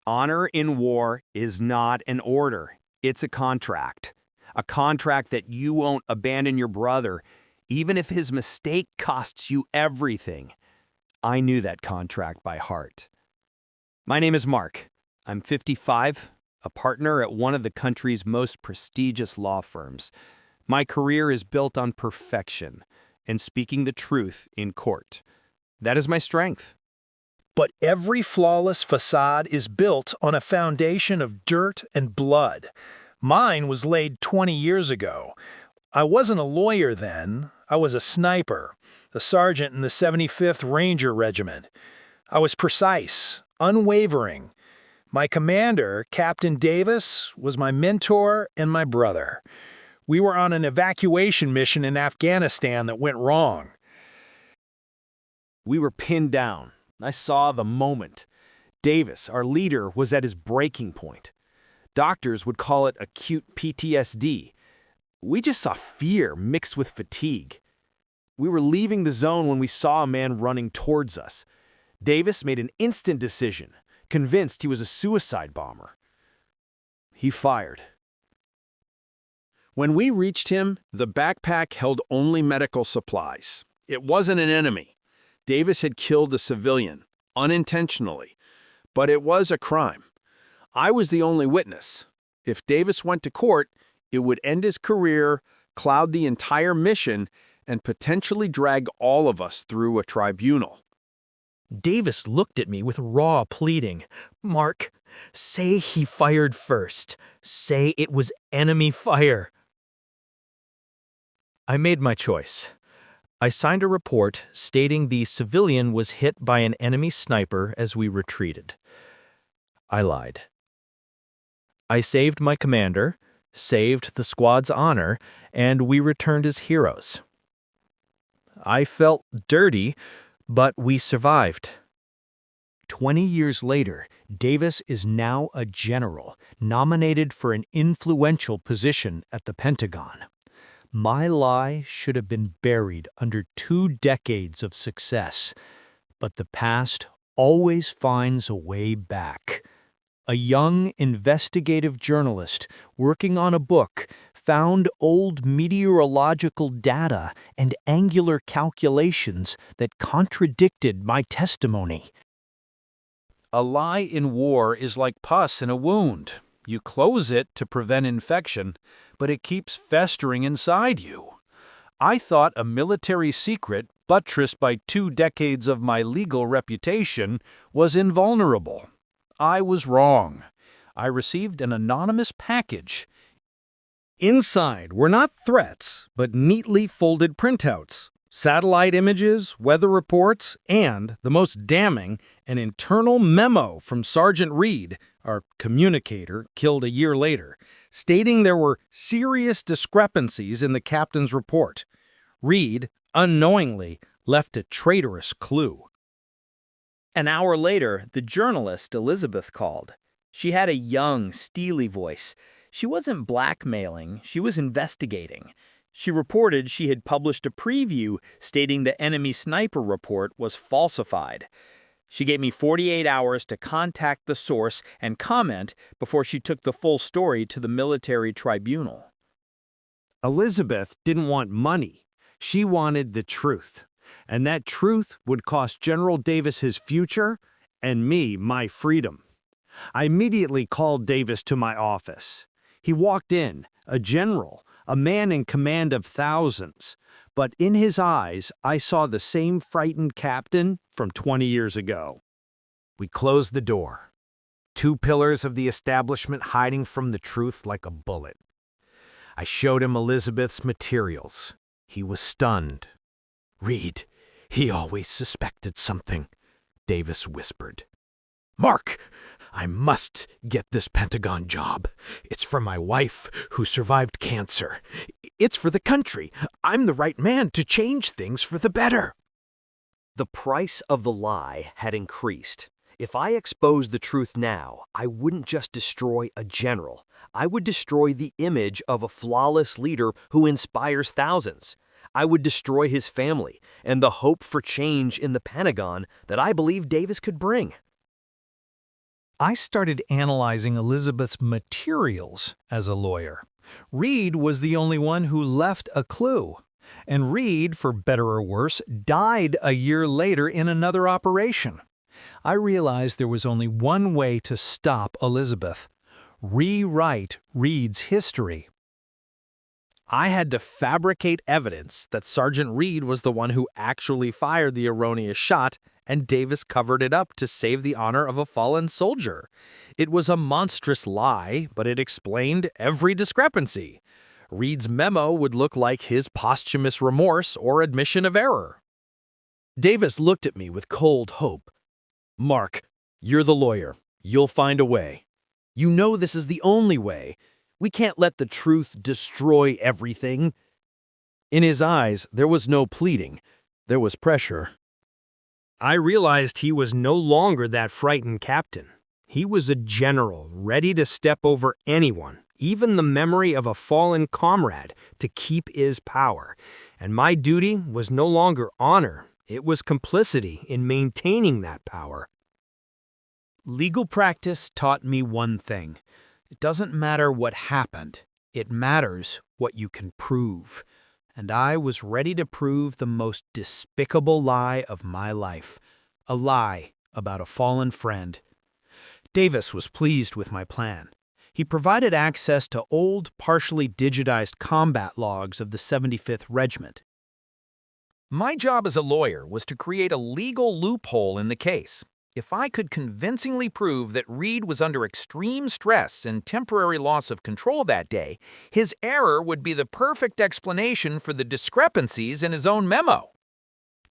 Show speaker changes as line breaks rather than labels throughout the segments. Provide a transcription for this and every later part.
Honor in war is not an order. It's a contract. A contract that you won't abandon your brother, even if his mistake costs you everything. I knew that contract by heart. My name is Mark. I'm 55, a partner at one of the country's most prestigious law firms. My career is built on perfection and speaking the truth in court. That is my strength.
But every flawless facade is built on a foundation of dirt and blood. Mine was laid 20 years ago. I wasn't a lawyer then. I was a sniper, a sergeant in the 75th Ranger Regiment. I was precise, unwavering. My commander, Captain Davis, was my mentor and my brother. We were on an evacuation mission in Afghanistan that went wrong.
We were pinned down. I saw the moment. Davis, our leader, was at his breaking point. Doctors would call it acute PTSD. We just saw fear mixed with fatigue. We were leaving the zone when we saw a man running towards us. Davis made an instant decision, convinced he was a suicide bomber. He fired. When we reached him, the backpack held only medical supplies. It wasn't an enemy. Davis had killed a civilian, unintentionally, but it was a crime. I was the only witness. If Davis went to court, it would end his career, cloud the entire mission, and potentially drag all of us through a tribunal.
Davis looked at me with raw pleading. "Mark, say he fired first. Say it was enemy fire." I made my choice. I signed a report stating the civilian was hit by an enemy sniper as we retreated. I lied. I saved my commander, saved the squad's honor, and we returned as heroes. I felt dirty, but we survived.
20 years later, Davis is now a general, nominated for an influential position at the Pentagon. My lie should have been buried under 2 decades of success, but the past always finds a way back. A young investigative journalist working on a book found old meteorological data and angular calculations that contradicted my testimony. A lie in war is like pus in a wound. You close it to prevent infection, but it keeps festering inside you. I thought a military secret, buttressed by 2 decades of my legal reputation, was invulnerable. I was wrong. I received an anonymous package. Inside were not threats, but neatly folded printouts, satellite images, weather reports, and, the most damning, an internal memo from Sergeant Reed, our communicator, killed a year later, stating there were serious discrepancies in the captain's report. Reed, unknowingly, left a traitorous clue.
An hour later, the journalist Elizabeth called. She had a young, steely voice. She wasn't blackmailing, she was investigating. She reported she had published a preview stating the enemy sniper report was falsified. She gave me 48 hours to contact the source and comment before she took the full story to the military tribunal.
Elizabeth didn't want money. She wanted the truth. And that truth would cost General Davis his future and me my freedom. I immediately called Davis to my office. He walked in, a general, a man in command of thousands. But in his eyes, I saw the same frightened captain from 20 years ago. We closed the door. 2 pillars of the establishment hiding from the truth like a bullet. I showed him Elizabeth's materials. He was stunned. "Reed, he always suspected something," Davis whispered. "Mark, I must get this Pentagon job. It's for my wife, who survived cancer. It's for the country. I'm the right man to change things for the better."
The price of the lie had increased. If I exposed the truth now, I wouldn't just destroy a general. I would destroy the image of a flawless leader who inspires thousands. I would destroy his family and the hope for change in the Pentagon that I believed Davis could bring.
I started analyzing Elizabeth's materials as a lawyer. Reed was the only one who left a clue. And Reed, for better or worse, died a year later in another operation. I realized there was only one way to stop Elizabeth: rewrite Reed's history.
I had to fabricate evidence that Sergeant Reed was the one who actually fired the erroneous shot, and Davis covered it up to save the honor of a fallen soldier. It was a monstrous lie, but it explained every discrepancy. Reed's memo would look like his posthumous remorse or admission of error. Davis looked at me with cold hope. "Mark, you're the lawyer. You'll find a way. You know this is the only way. We can't let the truth destroy everything." In his eyes, there was no pleading. There was pressure. I realized he was no longer that frightened captain. He was a general, ready to step over anyone, even the memory of a fallen comrade, to keep his power. And my duty was no longer honor. It was complicity in maintaining that power.
Legal practice taught me one thing. It doesn't matter what happened. It matters what you can prove. And I was ready to prove the most despicable lie of my life. A lie about a fallen friend. Davis was pleased with my plan. He provided access to old, partially digitized combat logs of the 75th Regiment.
My job as a lawyer was to create a legal loophole in the case. If I could convincingly prove that Reed was under extreme stress and temporary loss of control that day, his error would be the perfect explanation for the discrepancies in his own memo.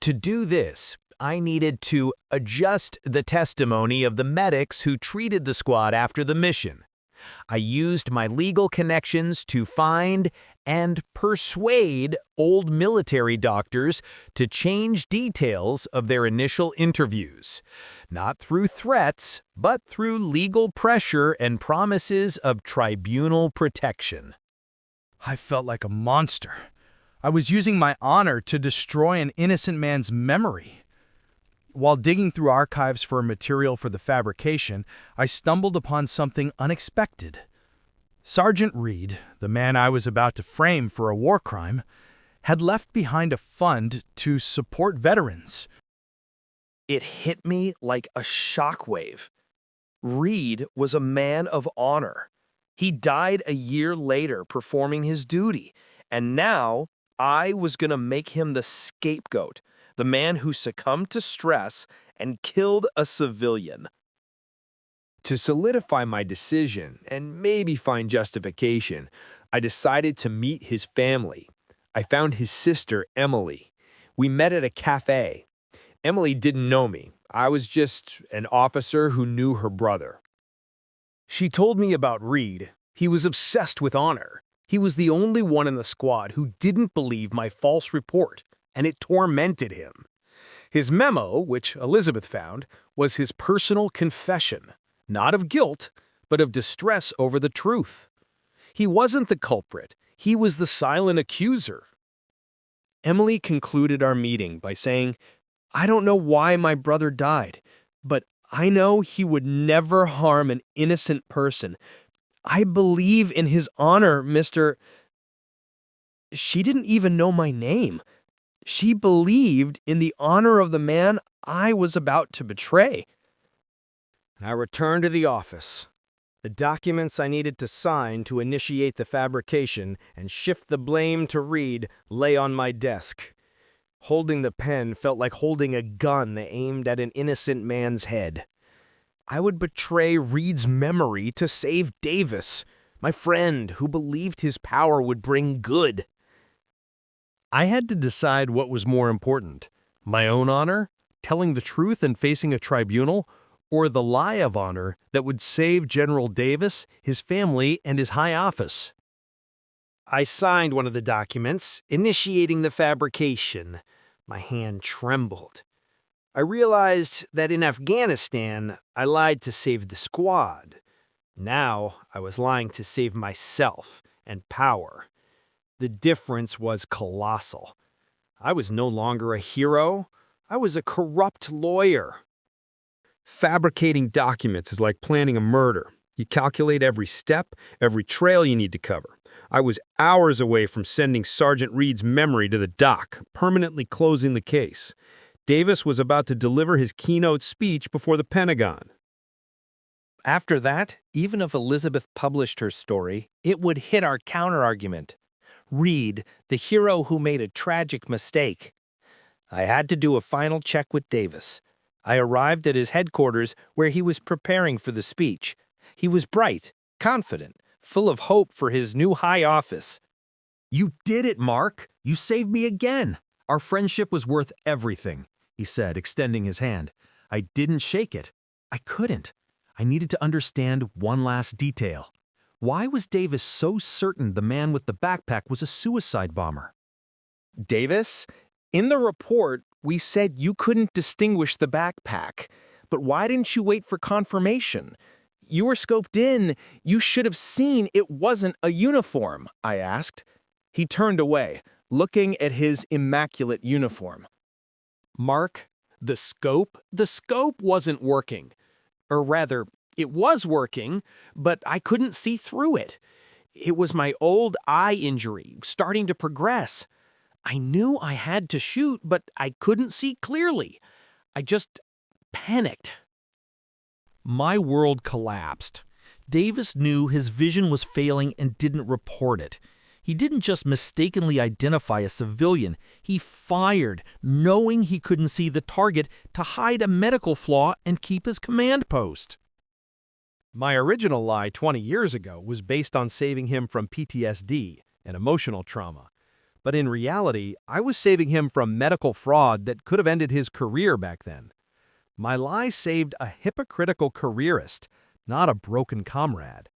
To do this, I needed to adjust the testimony of the medics who treated the squad after the mission. I used my legal connections to find and persuade old military doctors to change details of their initial interviews, not through threats, but through legal pressure and promises of tribunal protection.
I felt like a monster. I was using my honor to destroy an innocent man's memory. While digging through archives for material for the fabrication, I stumbled upon something unexpected. Sergeant Reed, the man I was about to frame for a war crime, had left behind a fund to support veterans.
It hit me like a shockwave. Reed was a man of honor. He died a year later performing his duty, and now I was going to make him the scapegoat, the man who succumbed to stress and killed a civilian. To solidify my decision and maybe find justification, I decided to meet his family. I found his sister, Emily. We met at a cafe. Emily didn't know me. I was just an officer who knew her brother. She told me about Reed. He was obsessed with honor. He was the only one in the squad who didn't believe my false report, and it tormented him. His memo, which Elizabeth found, was his personal confession, not of guilt, but of distress over the truth. He wasn't the culprit. He was the silent accuser. Emily concluded our meeting by saying, "I don't know why my brother died, but I know he would never harm an innocent person. I believe in his honor, Mr." She didn't even know my name. She believed in the honor of the man I was about to betray. I returned to the office. The documents I needed to sign to initiate the fabrication and shift the blame to Reed lay on my desk. Holding the pen felt like holding a gun aimed at an innocent man's head. I would betray Reed's memory to save Davis, my friend who believed his power would bring good. I had to decide what was more important, my own honor, telling the truth and facing a tribunal, or the lie of honor that would save General Davis, his family, and his high office. I signed one of the documents, initiating the fabrication. My hand trembled. I realized that in Afghanistan, I lied to save the squad. Now I was lying to save myself and power. The difference was colossal. I was no longer a hero. I was a corrupt lawyer.
Fabricating documents is like planning a murder. You calculate every step, every trail you need to cover. I was hours away from sending Sergeant Reed's memory to the dock, permanently closing the case. Davis was about to deliver his keynote speech before the Pentagon.
After that, even if Elizabeth published her story, it would hit our counterargument. Reed, the hero who made a tragic mistake. I had to do a final check with Davis. I arrived at his headquarters where he was preparing for the speech. He was bright, confident, full of hope for his new high office.
"You did it, Mark! You saved me again! Our friendship was worth everything," he said, extending his hand. I didn't shake it. I couldn't. I needed to understand one last detail. Why was Davis so certain the man with the backpack was a suicide bomber?
Davis, in the report, we said you couldn't distinguish the backpack. But why didn't you wait for confirmation? You were scoped in. You should have seen it wasn't a uniform, I asked. He turned away, looking at his immaculate uniform.
Mark, the scope wasn't working. Or rather, it was working, but I couldn't see through it. It was my old eye injury, starting to progress. I knew I had to shoot, but I couldn't see clearly. I just panicked.
My world collapsed. Davis knew his vision was failing and didn't report it. He didn't just mistakenly identify a civilian. He fired, knowing he couldn't see the target, to hide a medical flaw and keep his command post.
My original lie 20 years ago was based on saving him from PTSD and emotional trauma. But in reality, I was saving him from medical fraud that could have ended his career back then. My lie saved a hypocritical careerist, not a broken comrade.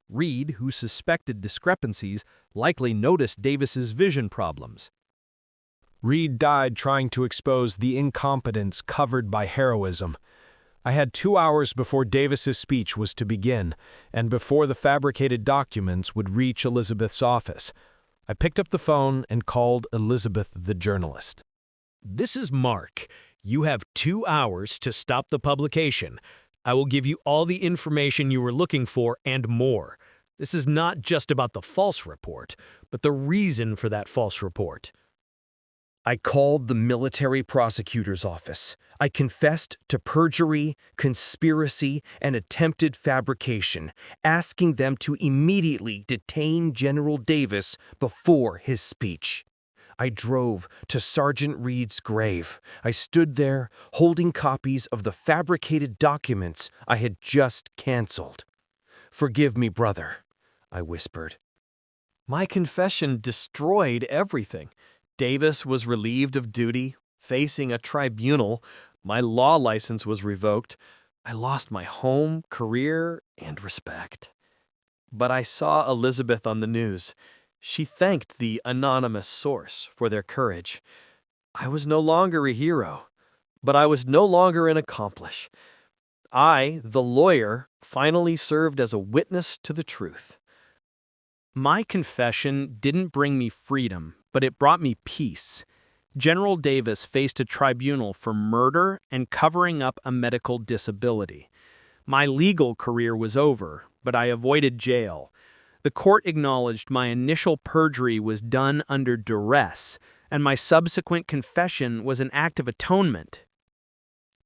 Reed, who suspected discrepancies, likely noticed Davis's vision problems.
Reed died trying to expose the incompetence covered by heroism. I had 2 hours before Davis's speech was to begin, and before the fabricated documents would reach Elizabeth's office. I picked up the phone and called Elizabeth, the journalist.
"This is Mark. You have 2 hours to stop the publication. I will give you all the information you were looking for and more. This is not just about the false report, but the reason for that false report."
I called the military prosecutor's office. I confessed to perjury, conspiracy, and attempted fabrication, asking them to immediately detain General Davis before his speech. I drove to Sergeant Reed's grave. I stood there, holding copies of the fabricated documents I had just canceled. "Forgive me, brother," I whispered.
My confession destroyed everything. Davis was relieved of duty, facing a tribunal. My law license was revoked. I lost my home, career, and respect. But I saw Elizabeth on the news. She thanked the anonymous source for their courage. I was no longer a hero, but I was no longer an accomplice. I, the lawyer, finally served as a witness to the truth. My confession didn't bring me freedom, but it brought me peace. General Davis faced a tribunal for murder and covering up a medical disability. My legal career was over, but I avoided jail. The court acknowledged my initial perjury was done under duress, and my subsequent confession was an act of atonement.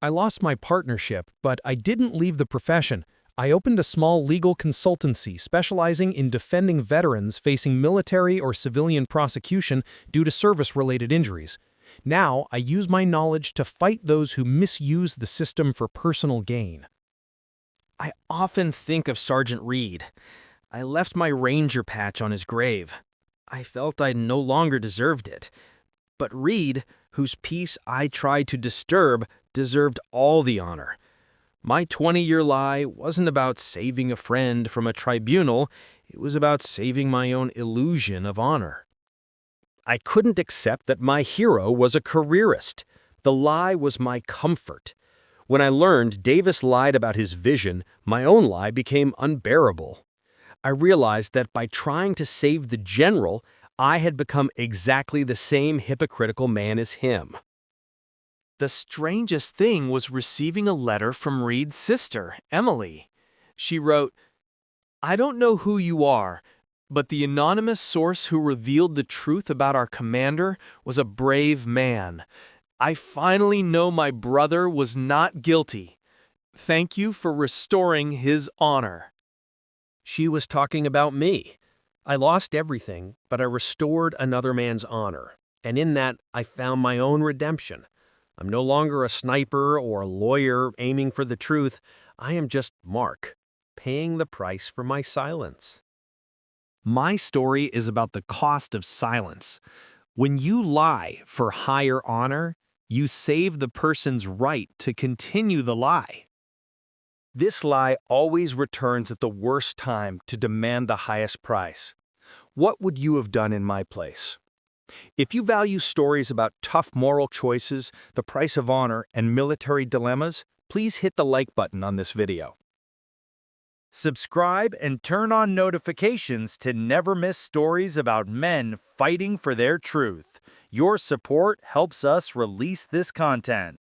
I lost my partnership, but I didn't leave the profession. I opened a small legal consultancy specializing in defending veterans facing military or civilian prosecution due to service-related injuries. Now, I use my knowledge to fight those who misuse the system for personal gain.
I often think of Sergeant Reed. I left my ranger patch on his grave. I felt I no longer deserved it. But Reed, whose peace I tried to disturb, deserved all the honor. My 20-year lie wasn't about saving a friend from a tribunal. It was about saving my own illusion of honor. I couldn't accept that my hero was a careerist. The lie was my comfort. When I learned Davis lied about his vision, my own lie became unbearable. I realized that by trying to save the general, I had become exactly the same hypocritical man as him. The strangest thing was receiving a letter from Reed's sister, Emily. She wrote, "I don't know who you are, but the anonymous source who revealed the truth about our commander was a brave man. I finally know my brother was not guilty. Thank you for restoring his honor."
She was talking about me. I lost everything, but I restored another man's honor. And in that, I found my own redemption. I'm no longer a sniper or a lawyer aiming for the truth. I am just Mark, paying the price for my silence.
My story is about the cost of silence. When you lie for higher honor, you save the person's right to continue the lie.
This lie always returns at the worst time to demand the highest price. What would you have done in my place? If you value stories about tough moral choices, the price of honor, and military dilemmas, please hit the like button on this video.
Subscribe and turn on notifications to never miss stories about men fighting for their truth. Your support helps us release this content.